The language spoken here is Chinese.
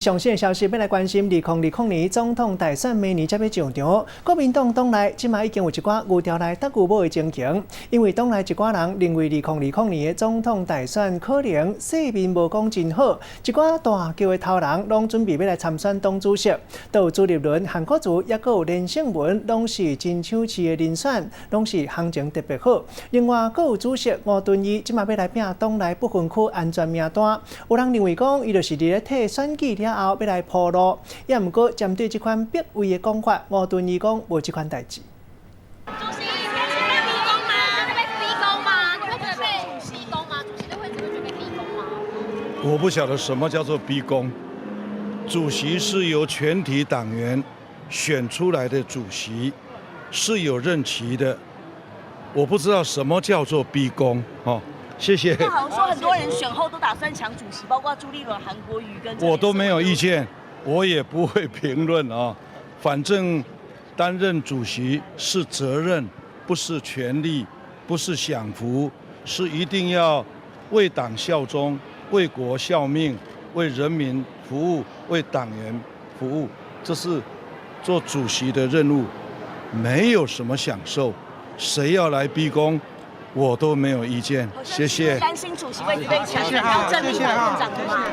上新的消息，要来关心2020年总统大选明年才要上场。国民党党内即马已经有一寡牛条来搭牛母的情形，因为党内一寡人认为2020年的总统大选可能势面无讲真好，一寡大叫的头人拢准备要来参选党主席。都有朱立伦、韩国瑜，也阁有连胜文，拢是真抢市的人选，拢是行情特别好。另外，阁有主席吴敦义，即马要来拼党内不分区安全名单。有人认为讲，伊就是伫咧替选举了后要来铺路，也毋过针对这款逼位的讲法，吴敦义讲无这款代志。主席，你会被逼宫吗？会被逼宫吗？你会觉得被逼宫吗？主席会觉得被逼宫吗？我不晓得什么叫做逼宫。主席是由全体党员选出来的主席，是有任期的。我不知道什么叫做逼宫哦。谢谢。那好像说很多人选后都打算抢主席，包括朱立伦、韩国瑜跟。我都没有意见，我也不会评论啊。反正担任主席是责任，不是权利，不是享福，是一定要为党效忠、为国效命、为人民服务、为党员服务，这是做主席的任务，没有什么享受。谁要来逼宫？我都没有意见，谢谢。担心主席位置被抢，要正面反院长的吗？